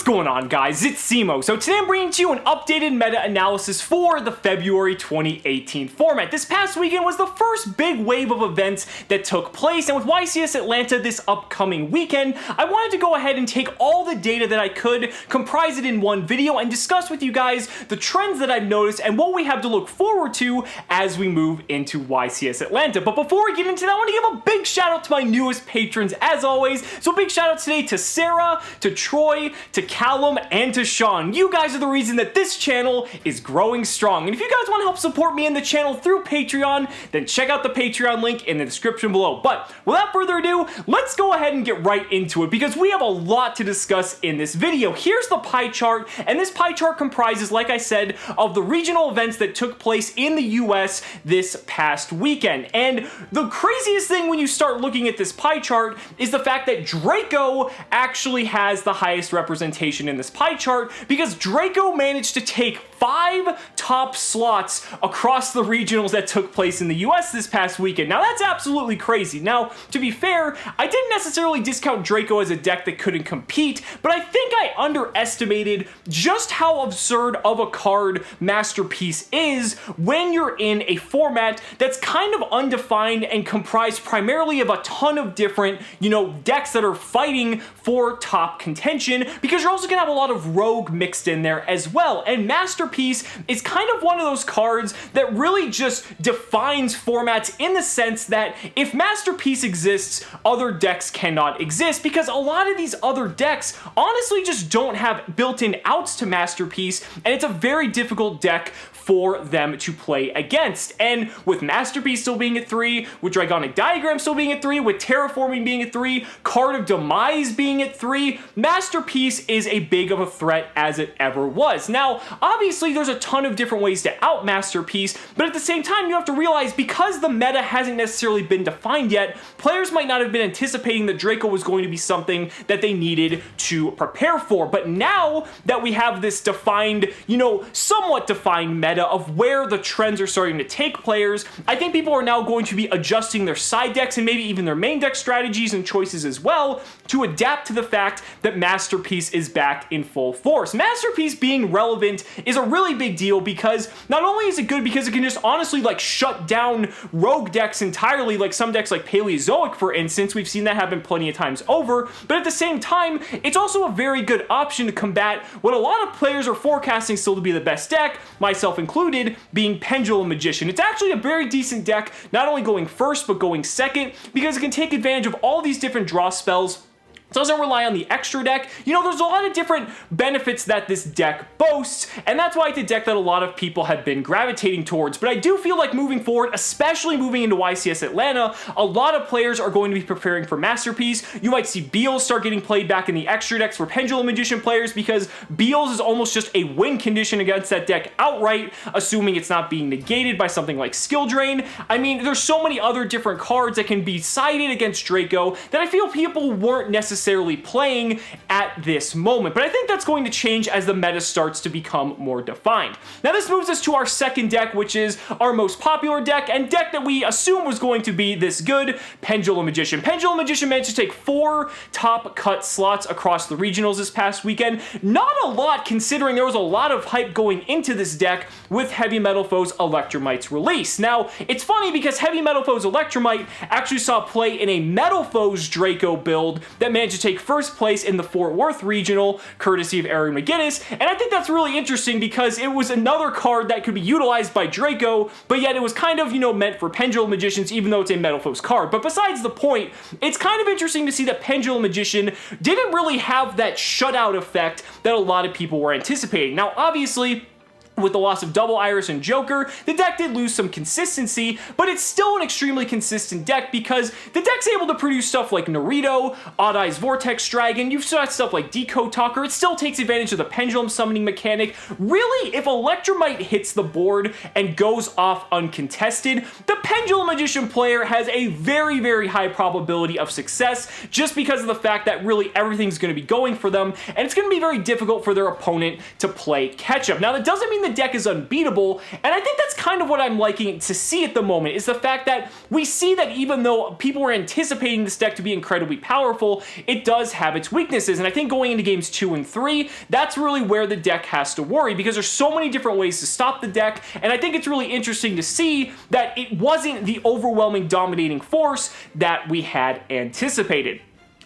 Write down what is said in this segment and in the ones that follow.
What's going on, guys? It's Cimo. So today I'm bringing to you an updated meta analysis for the February 2018 format. This past weekend was the first big wave of events that took place, and with YCS Atlanta this upcoming weekend, I wanted to go ahead and take all the data that I could, comprise it in one video, and discuss with you guys the trends that I've noticed and what we have to look forward to as we move into YCS Atlanta. But before we get into that, I want to give a big shout out to my newest patrons as always. So big shout out today to Sarah, to Troy, to Callum, and to Sean. You guys are the reason that this channel is growing strong. And if you guys want to help support me in the channel through Patreon, then check out the Patreon link in the description below. But without further ado, let's go ahead and get right into it because we have a lot to discuss in this video. Here's the pie chart, and this pie chart comprises, like I said, of the regional events that took place in the US this past weekend. And the craziest thing when you start looking at this pie chart is the fact that Draco actually has the highest representation in this pie chart because Draco managed to take 5 top slots across the regionals that took place in the US this past weekend. Now that's absolutely crazy. Now, to be fair, I didn't necessarily discount Draco as a deck that couldn't compete, but I think I underestimated just how absurd of a card Masterpiece is when you're in a format that's kind of undefined and comprised primarily of a ton of different, decks that are fighting for top contention, because you're also gonna have a lot of rogue mixed in there as well. And Masterpiece is kind of one of those cards that really just defines formats in the sense that if Masterpiece exists, other decks cannot exist, because a lot of these other decks honestly just don't have built-in outs to Masterpiece, and it's a very difficult deck for them to play against. And with Masterpiece still being at 3, with Dragonic Diagram still being at 3, with Terraforming being at 3, Card of Demise being at 3, Masterpiece is a big of a threat as it ever was. Now, obviously there's a ton of different ways to out Masterpiece, but at the same time you have to realize because the meta hasn't necessarily been defined yet, players might not have been anticipating that Draco was going to be something that they needed to prepare for. But now that we have this defined, somewhat defined meta of where the trends are starting to take players, I think people are now going to be adjusting their side decks and maybe even their main deck strategies and choices as well to adapt to the fact that Masterpiece is back in full force. Masterpiece being relevant is a really big deal because not only is it good because it can just honestly shut down rogue decks entirely, like some decks like Paleozoic for instance, we've seen that happen plenty of times over, but at the same time it's also a very good option to combat what a lot of players are forecasting still to be the best deck, myself included, being Pendulum Magician. It's actually a very decent deck, not only going first but going second, because it can take advantage of all these different draw spells. It doesn't rely on the extra deck. There's a lot of different benefits that this deck boasts, and that's why it's a deck that a lot of people have been gravitating towards. But I do feel like moving forward, especially moving into YCS Atlanta, a lot of players are going to be preparing for Masterpiece. You might see Beals start getting played back in the extra decks for Pendulum Magician players because Beals is almost just a win condition against that deck outright, assuming it's not being negated by something like Skill Drain. I mean, there's so many other different cards that can be sided against Draco that I feel people weren't necessarily playing at this moment, but I think that's going to change as the meta starts to become more defined. Now this moves us to our second deck, which is our most popular deck and deck that we assume was going to be this good, Pendulum Magician. Pendulum Magician managed to take 4 top cut slots across the regionals this past weekend. Not a lot considering there was a lot of hype going into this deck with Heavy Metal Foes Electromite's release. Now it's funny because Heavy Metal Foes Electromite actually saw play in a Metal Foes Draco build that managed to take first place in the Fort Worth regional, courtesy of Aaron McGinnis, and I think that's really interesting because it was another card that could be utilized by Draco, but yet it was kind of, meant for Pendulum Magicians, even though it's a Metal Foes card. But besides the point, it's kind of interesting to see that Pendulum Magician didn't really have that shutout effect that a lot of people were anticipating. Now, obviously, with the loss of Double Iris and Joker, the deck did lose some consistency, but it's still an extremely consistent deck because the deck's able to produce stuff like Naruto, Odd Eyes Vortex Dragon, you've got stuff like Decode Talker, it still takes advantage of the Pendulum Summoning mechanic. Really, if Electromite hits the board and goes off uncontested, the Pendulum Magician player has a very, very high probability of success just because of the fact that really everything's going to be going for them, and it's going to be very difficult for their opponent to play catch-up. Now, that doesn't mean the deck is unbeatable, and I think that's kind of what I'm liking to see at the moment, is the fact that we see that even though people were anticipating this deck to be incredibly powerful, it does have its weaknesses, and I think going into games 2 and 3, that's really where the deck has to worry, because there's so many different ways to stop the deck, and I think it's really interesting to see that it wasn't the overwhelming dominating force that we had anticipated.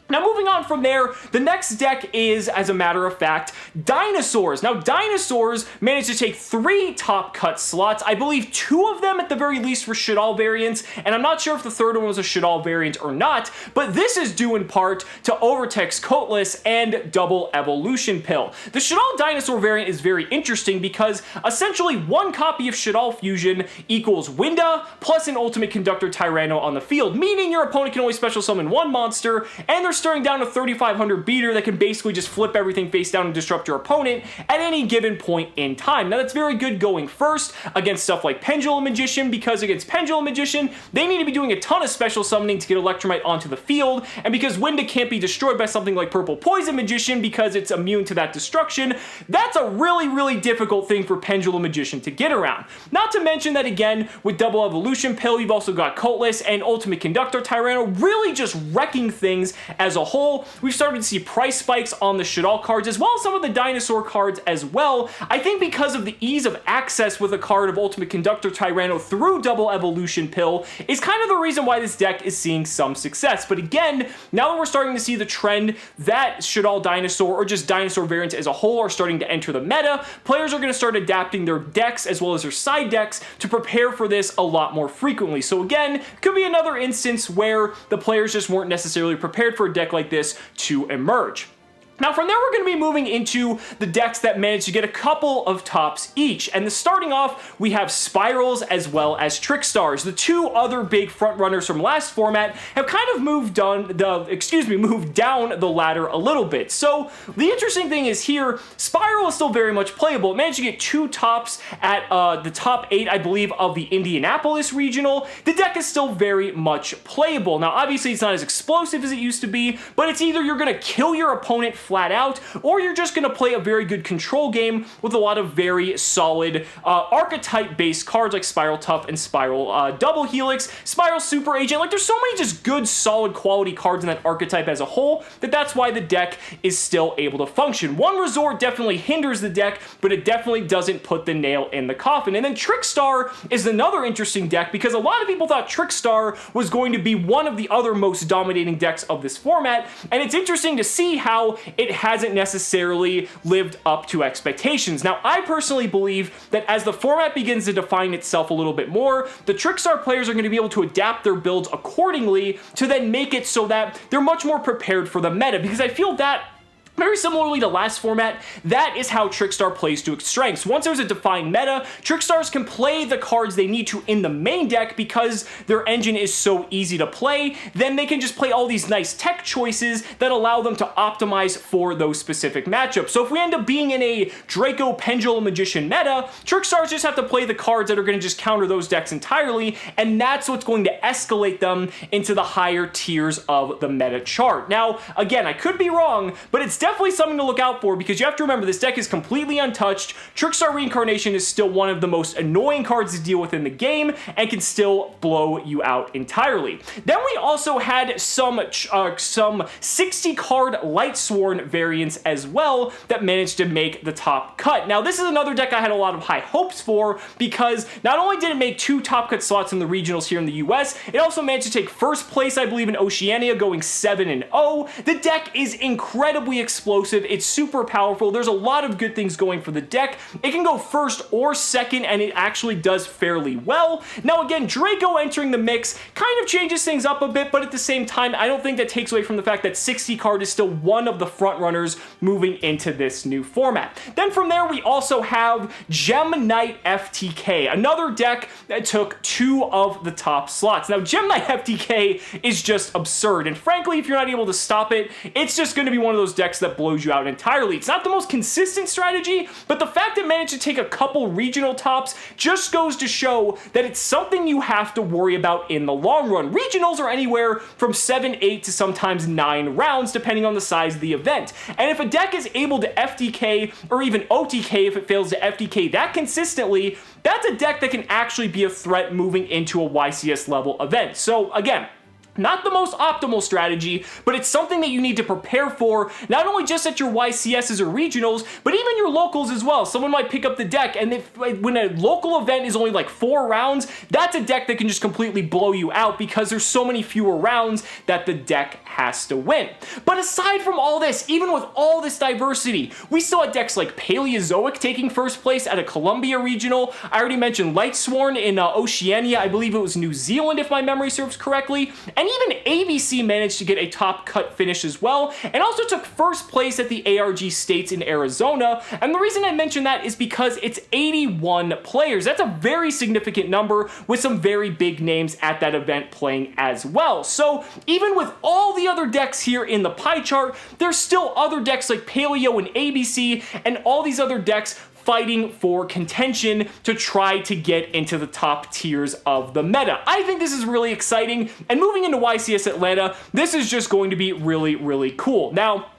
Now, moving on from there, the next deck is, as a matter of fact, Dinosaurs. Now, Dinosaurs managed to take 3 top cut slots. I believe 2 of them, at the very least, were Shaddoll variants, and I'm not sure if the third one was a Shaddoll variant or not, but this is due in part to Overtex Coatless and Double Evolution Pill. The Shaddoll Dinosaur variant is very interesting because essentially 1 copy of Shaddoll Fusion equals Winda plus an Ultimate Conductor Tyranno on the field, meaning your opponent can only special summon 1 monster, and there's staring down a 3500 beater that can basically just flip everything face down and disrupt your opponent at any given point in time. Now, that's very good going first against stuff like Pendulum Magician, because against Pendulum Magician, they need to be doing a ton of special summoning to get Electromite onto the field, and because Winda can't be destroyed by something like Purple Poison Magician because it's immune to that destruction, that's a really, really difficult thing for Pendulum Magician to get around. Not to mention that, again, with Double Evolution Pill, you've also got Coatless and Ultimate Conductor Tyranno really just wrecking things as a whole. We've started to see price spikes on the Shaddoll cards, as well as some of the Dinosaur cards as well. I think because of the ease of access with a card of Ultimate Conductor Tyranno through Double Evolution Pill is kind of the reason why this deck is seeing some success. But again, now that we're starting to see the trend that Shaddoll Dinosaur, or just Dinosaur variants as a whole, are starting to enter the meta, players are going to start adapting their decks as well as their side decks to prepare for this a lot more frequently. So again, could be another instance where the players just weren't necessarily prepared for a deck like this to emerge. Now, from there, we're going to be moving into the decks that managed to get a couple of tops each. And starting off, we have Spirals as well as Trickstars. The 2 other big frontrunners from last format have kind of moved down the ladder a little bit. So the interesting thing is here, Spiral is still very much playable. It managed to get 2 tops at the top 8, I believe, of the Indianapolis Regional. The deck is still very much playable. Now, obviously, it's not as explosive as it used to be, but it's either you're going to kill your opponent flat out, or you're just going to play a very good control game with a lot of very solid archetype-based cards like Spiral Tough and Spiral Double Helix, Spiral Super Agent. Like, there's so many just good, solid quality cards in that archetype as a whole that's why the deck is still able to function. One Resort definitely hinders the deck, but it definitely doesn't put the nail in the coffin. And then Trickstar is another interesting deck because a lot of people thought Trickstar was going to be one of the other most dominating decks of this format, and it's interesting to see how it hasn't necessarily lived up to expectations. Now, I personally believe that as the format begins to define itself a little bit more, the Trickstar players are going to be able to adapt their builds accordingly to then make it so that they're much more prepared for the meta, because I feel that very similarly to last format, that is how Trickstar plays to its strengths. Once there's a defined meta, Trickstars can play the cards they need to in the main deck because their engine is so easy to play. Then they can just play all these nice tech choices that allow them to optimize for those specific matchups. So if we end up being in a Draco Pendulum Magician meta, Trickstars just have to play the cards that are going to just counter those decks entirely, and that's what's going to escalate them into the higher tiers of the meta chart. Now, again, I could be wrong, but it's definitely something to look out for, because you have to remember this deck is completely untouched. Trickstar Reincarnation is still one of the most annoying cards to deal with in the game and can still blow you out entirely. Then we also had some 60 card Lightsworn variants as well that managed to make the top cut. Now, this is another deck I had a lot of high hopes for, because not only did it make 2 top cut slots in the regionals here in the US, it also managed to take first place, I believe, in Oceania, going 7-0. The deck is incredibly explosive. It's super powerful. There's a lot of good things going for the deck. It can go first or second, and it actually does fairly well. Now, again, Draco entering the mix kind of changes things up a bit, but at the same time, I don't think that takes away from the fact that 60 card is still one of the front runners moving into this new format. Then from there, we also have Gemknight FTK, another deck that took 2 of the top slots. Now, Gemknight FTK is just absurd, and frankly, if you're not able to stop it, it's just going to be one of those decks that that blows you out entirely. It's not the most consistent strategy, but the fact it managed to take a couple regional tops just goes to show that it's something you have to worry about in the long run. Regionals are anywhere from 7, 8 to sometimes 9 rounds, depending on the size of the event. And if a deck is able to FTK, or even OTK if it fails to FTK that consistently, that's a deck that can actually be a threat moving into a YCS level event. So again, not the most optimal strategy, but it's something that you need to prepare for, not only just at your YCSs or regionals, but even your locals as well. Someone might pick up the deck, and when a local event is only like 4 rounds, that's a deck that can just completely blow you out because there's so many fewer rounds that the deck has to win. But aside from all this, even with all this diversity, we still had decks like Paleozoic taking first place at a Columbia regional. I already mentioned Lightsworn in Oceania. I believe it was New Zealand if my memory serves correctly. And even ABC managed to get a top cut finish as well, and also took first place at the ARG States in Arizona. And the reason I mention that is because it's 81 players. That's a very significant number with some very big names at that event playing as well. So even with all the other decks here in the pie chart, there's still other decks like Paleo and ABC and all these other decks fighting for contention to try to get into the top tiers of the meta. I think this is really exciting, and moving into YCS Atlanta, this is just going to be really, really cool. Now,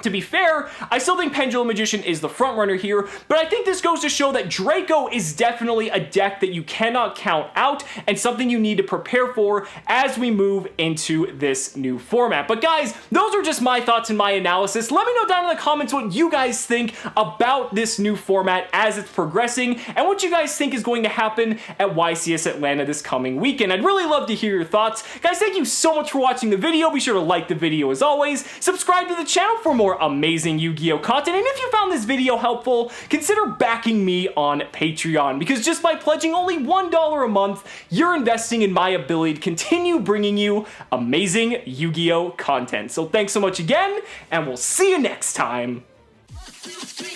to be fair, I still think Pendulum Magician is the front runner here, but I think this goes to show that Draco is definitely a deck that you cannot count out and something you need to prepare for as we move into this new format. But guys, those are just my thoughts and my analysis. Let me know down in the comments what you guys think about this new format as it's progressing and what you guys think is going to happen at YCS Atlanta this coming weekend. I'd really love to hear your thoughts. Guys, thank you so much for watching the video. Be sure to like the video as always. Subscribe to the channel for more amazing Yu-Gi-Oh content, and if you found this video helpful, consider backing me on Patreon, because just by pledging only $1 a month, you're investing in my ability to continue bringing you amazing Yu-Gi-Oh content. So thanks so much again, and we'll see you next time. 1, 2, 3.